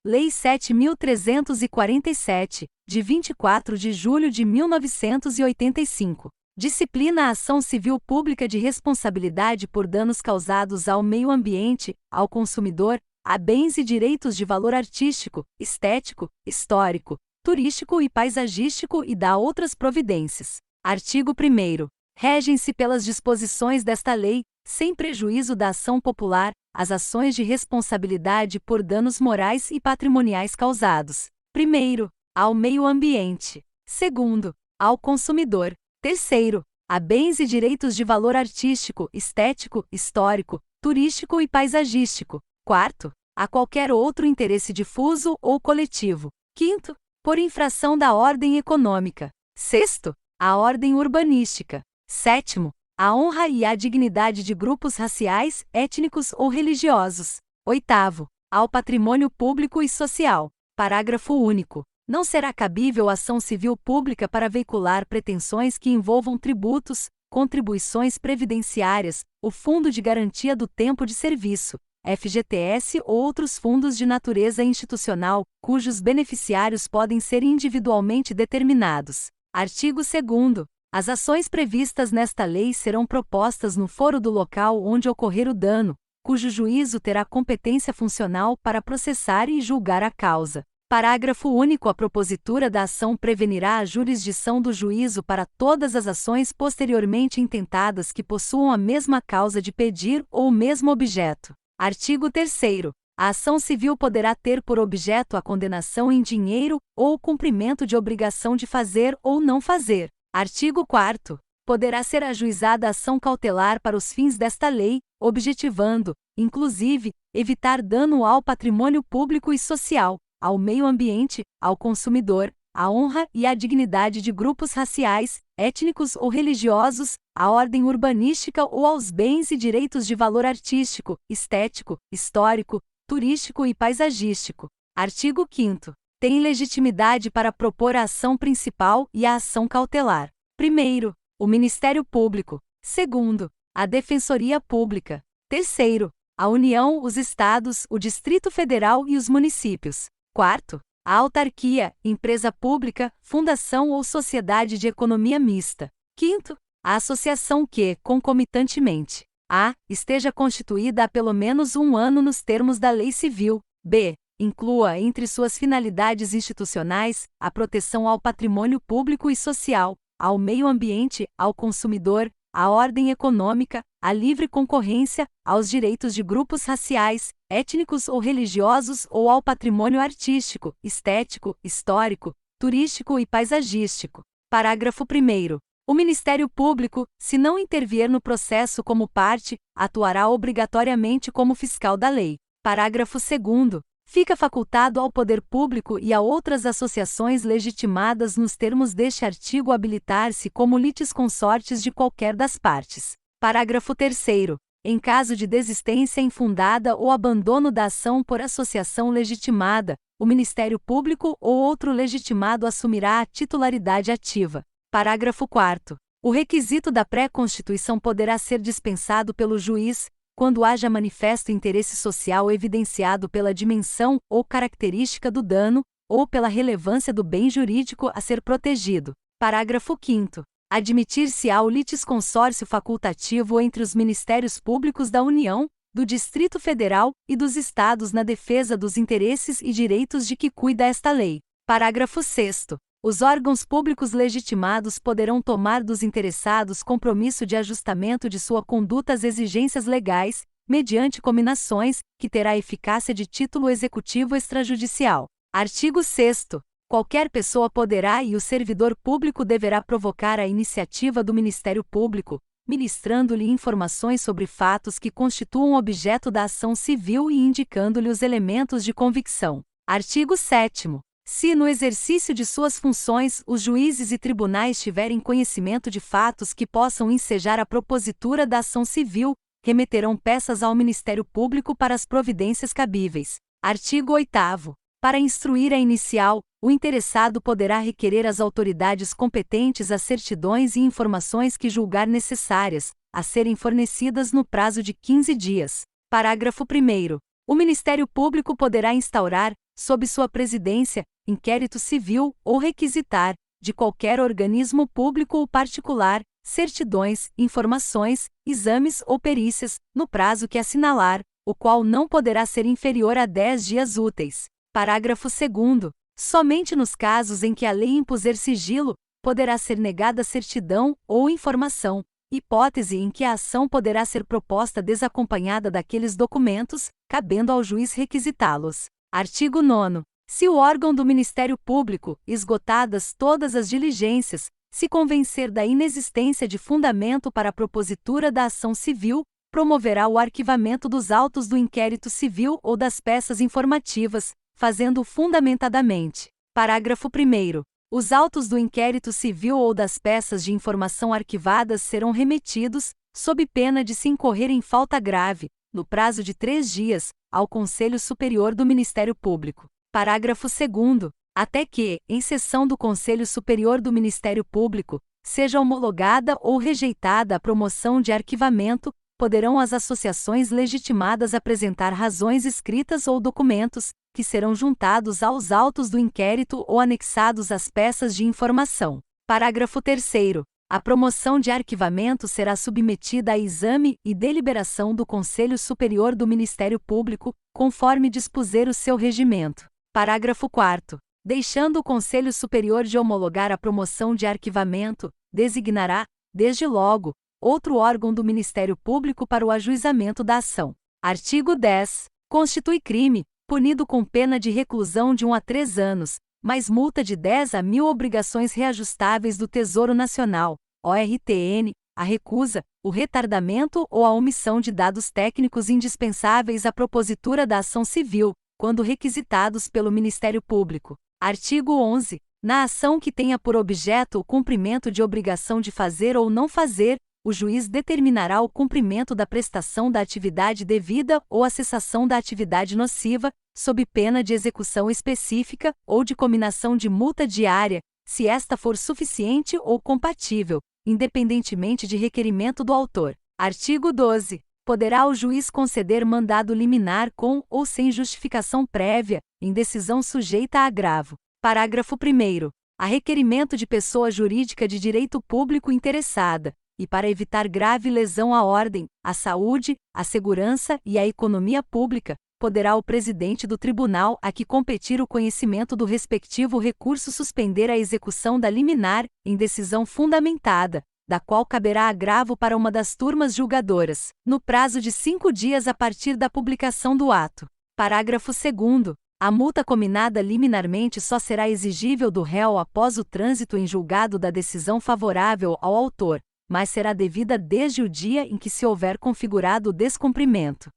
Lei 7.347, de 24 de julho de 1985. Disciplina a ação civil pública de responsabilidade por danos causados ao meio ambiente, ao consumidor, a bens e direitos de valor artístico, estético, histórico, turístico e paisagístico e dá outras providências. Artigo 1º. Regem-se pelas disposições desta lei, sem prejuízo da ação popular, as ações de responsabilidade por danos morais e patrimoniais causados. 1º, ao meio ambiente. 2º, ao consumidor. 3º, a bens e direitos de valor artístico, estético, histórico, turístico e paisagístico. 4º, a qualquer outro interesse difuso ou coletivo. 5º, por infração da ordem econômica. 6º, a ordem urbanística. 7º, a honra e a dignidade de grupos raciais, étnicos ou religiosos. 8º, ao patrimônio público e social. Parágrafo único. Não será cabível ação civil pública para veicular pretensões que envolvam tributos, contribuições previdenciárias, o Fundo de Garantia do Tempo de Serviço, FGTS ou outros fundos de natureza institucional, cujos beneficiários podem ser individualmente determinados. Artigo 2º. As ações previstas nesta lei serão propostas no foro do local onde ocorrer o dano, cujo juízo terá competência funcional para processar e julgar a causa. Parágrafo único. A propositura da ação prevenirá a jurisdição do juízo para todas as ações posteriormente intentadas que possuam a mesma causa de pedir ou o mesmo objeto. Artigo 3º. A ação civil poderá ter por objeto a condenação em dinheiro ou o cumprimento de obrigação de fazer ou não fazer. Artigo 4º. Poderá ser ajuizada ação cautelar para os fins desta lei, objetivando, inclusive, evitar dano ao patrimônio público e social, ao meio ambiente, ao consumidor, à honra e à dignidade de grupos raciais, étnicos ou religiosos, à ordem urbanística ou aos bens e direitos de valor artístico, estético, histórico, turístico e paisagístico. Artigo 5º. Tem legitimidade para propor a ação principal e a ação cautelar. 1º, o Ministério Público. 2º, a Defensoria Pública. 3º, a União, os Estados, o Distrito Federal e os municípios. 4º, a autarquia, empresa pública, fundação ou sociedade de economia mista. 5º, a associação que, concomitantemente, a. esteja constituída há pelo menos 1 ano nos termos da lei civil, b. inclua entre suas finalidades institucionais a proteção ao patrimônio público e social, ao meio ambiente, ao consumidor, à ordem econômica, à livre concorrência, aos direitos de grupos raciais, étnicos ou religiosos ou ao patrimônio artístico, estético, histórico, turístico e paisagístico. Parágrafo 1º. O Ministério Público, se não intervir no processo como parte, atuará obrigatoriamente como fiscal da lei. Parágrafo 2º. Fica facultado ao Poder Público e a outras associações legitimadas nos termos deste artigo habilitar-se como litisconsortes de qualquer das partes. Parágrafo 3º. Em caso de desistência infundada ou abandono da ação por associação legitimada, o Ministério Público ou outro legitimado assumirá a titularidade ativa. Parágrafo 4º. O requisito da pré-constituição poderá ser dispensado pelo juiz, quando haja manifesto interesse social evidenciado pela dimensão ou característica do dano, ou pela relevância do bem jurídico a ser protegido. Parágrafo 5º. Admitir-se-á o litisconsórcio facultativo entre os Ministérios Públicos da União, do Distrito Federal e dos Estados na defesa dos interesses e direitos de que cuida esta lei. Parágrafo 6º. Os órgãos públicos legitimados poderão tomar dos interessados compromisso de ajustamento de sua conduta às exigências legais, mediante cominações, que terá eficácia de título executivo extrajudicial. Artigo 6º. Qualquer pessoa poderá e o servidor público deverá provocar a iniciativa do Ministério Público, ministrando-lhe informações sobre fatos que constituam objeto da ação civil e indicando-lhe os elementos de convicção. Artigo 7º. Se, no exercício de suas funções, os juízes e tribunais tiverem conhecimento de fatos que possam ensejar a propositura da ação civil, remeterão peças ao Ministério Público para as providências cabíveis. Artigo 8º. Para instruir a inicial, o interessado poderá requerer às autoridades competentes as certidões e informações que julgar necessárias, a serem fornecidas no prazo de 15 dias. Parágrafo 1º. O Ministério Público poderá instaurar, sob sua presidência, inquérito civil ou requisitar, de qualquer organismo público ou particular, certidões, informações, exames ou perícias, no prazo que assinalar, o qual não poderá ser inferior a 10 dias úteis. Parágrafo 2º. Somente nos casos em que a lei impuser sigilo, poderá ser negada certidão ou informação, hipótese em que a ação poderá ser proposta desacompanhada daqueles documentos, cabendo ao juiz requisitá-los. Artigo 9º. Se o órgão do Ministério Público, esgotadas todas as diligências, se convencer da inexistência de fundamento para a propositura da ação civil, promoverá o arquivamento dos autos do inquérito civil ou das peças informativas, fazendo-o fundamentadamente. Parágrafo 1º. Os autos do inquérito civil ou das peças de informação arquivadas serão remetidos, sob pena de se incorrer em falta grave, no prazo de 3 dias, ao Conselho Superior do Ministério Público. Parágrafo 2º. Até que, em sessão do Conselho Superior do Ministério Público, seja homologada ou rejeitada a promoção de arquivamento, poderão as associações legitimadas apresentar razões escritas ou documentos, que serão juntados aos autos do inquérito ou anexados às peças de informação. Parágrafo 3º. A promoção de arquivamento será submetida a exame e deliberação do Conselho Superior do Ministério Público, conforme dispuser o seu regimento. Parágrafo 4º. Deixando o Conselho Superior de homologar a promoção de arquivamento, designará, desde logo, outro órgão do Ministério Público para o ajuizamento da ação. Artigo 10. Constitui crime, punido com pena de reclusão de 1 a 3 anos, mais multa de 10 a 1.000 obrigações reajustáveis do Tesouro Nacional, ORTN, a recusa, o retardamento ou a omissão de dados técnicos indispensáveis à propositura da ação civil, quando requisitados pelo Ministério Público. Artigo 11. Na ação que tenha por objeto o cumprimento de obrigação de fazer ou não fazer, o juiz determinará o cumprimento da prestação da atividade devida ou a cessação da atividade nociva, sob pena de execução específica ou de cominação de multa diária, se esta for suficiente ou compatível, independentemente de requerimento do autor. Artigo 12. Poderá o juiz conceder mandado liminar com ou sem justificação prévia, em decisão sujeita a agravo. Parágrafo 1º. A requerimento de pessoa jurídica de direito público interessada, e para evitar grave lesão à ordem, à saúde, à segurança e à economia pública, poderá o presidente do tribunal a que competir o conhecimento do respectivo recurso suspender a execução da liminar, em decisão fundamentada, da qual caberá agravo para uma das turmas julgadoras, no prazo de 5 dias a partir da publicação do ato. Parágrafo 2º. A multa cominada liminarmente só será exigível do réu após o trânsito em julgado da decisão favorável ao autor, mas será devida desde o dia em que se houver configurado o descumprimento.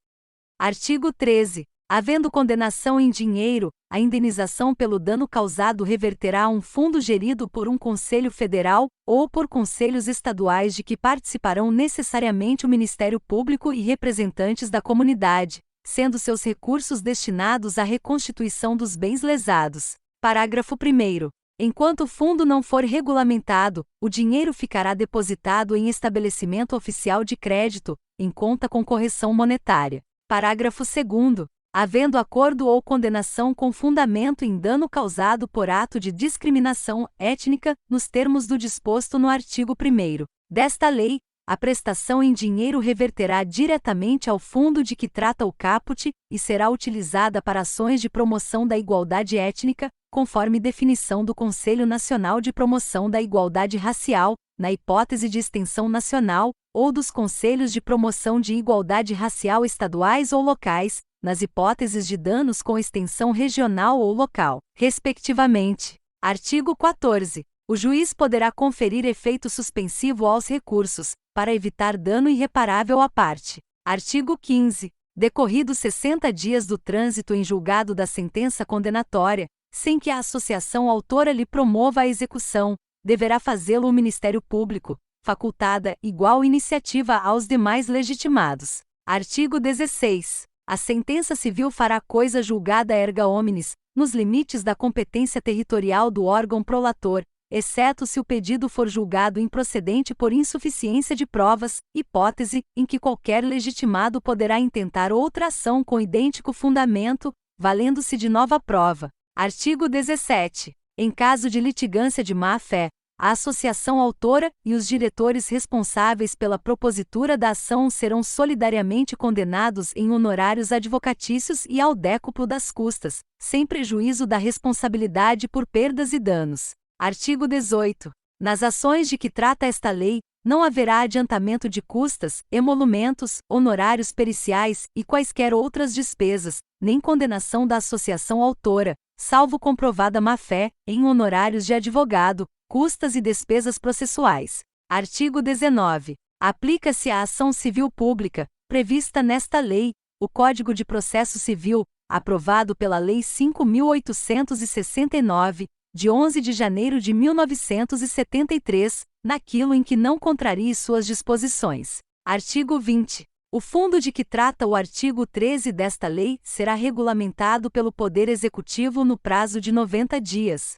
Artigo 13. Havendo condenação em dinheiro, a indenização pelo dano causado reverterá a um fundo gerido por um Conselho Federal ou por conselhos estaduais de que participarão necessariamente o Ministério Público e representantes da comunidade, sendo seus recursos destinados à reconstituição dos bens lesados. Parágrafo 1º. Enquanto o fundo não for regulamentado, o dinheiro ficará depositado em estabelecimento oficial de crédito, em conta com correção monetária. Parágrafo 2º. Havendo acordo ou condenação com fundamento em dano causado por ato de discriminação étnica, nos termos do disposto no artigo 1º desta lei, a prestação em dinheiro reverterá diretamente ao fundo de que trata o caput e será utilizada para ações de promoção da igualdade étnica, conforme definição do Conselho Nacional de Promoção da Igualdade Racial, na hipótese de extensão nacional, ou dos Conselhos de Promoção de Igualdade Racial estaduais ou locais, nas hipóteses de danos com extensão regional ou local, respectivamente. Artigo 14. O juiz poderá conferir efeito suspensivo aos recursos, para evitar dano irreparável à parte. Artigo 15. Decorridos 60 dias do trânsito em julgado da sentença condenatória, sem que a associação autora lhe promova a execução, deverá fazê-lo o Ministério Público, facultada igual iniciativa aos demais legitimados. Artigo 16. A sentença civil fará coisa julgada erga omnes, nos limites da competência territorial do órgão prolator, exceto se o pedido for julgado improcedente por insuficiência de provas, hipótese em que qualquer legitimado poderá intentar outra ação com idêntico fundamento, valendo-se de nova prova. Artigo 17. Em caso de litigância de má-fé, a associação autora e os diretores responsáveis pela propositura da ação serão solidariamente condenados em honorários advocatícios e ao décuplo das custas, sem prejuízo da responsabilidade por perdas e danos. Artigo 18. Nas ações de que trata esta lei, não haverá adiantamento de custas, emolumentos, honorários periciais e quaisquer outras despesas, nem condenação da associação autora, salvo comprovada má-fé, em honorários de advogado, custas e despesas processuais. Artigo 19. Aplica-se à ação civil pública, prevista nesta lei, o Código de Processo Civil, aprovado pela Lei 5.869, de 11 de janeiro de 1973, naquilo em que não contrarie suas disposições. Artigo 20. O fundo de que trata o artigo 13 desta lei será regulamentado pelo Poder Executivo no prazo de 90 dias.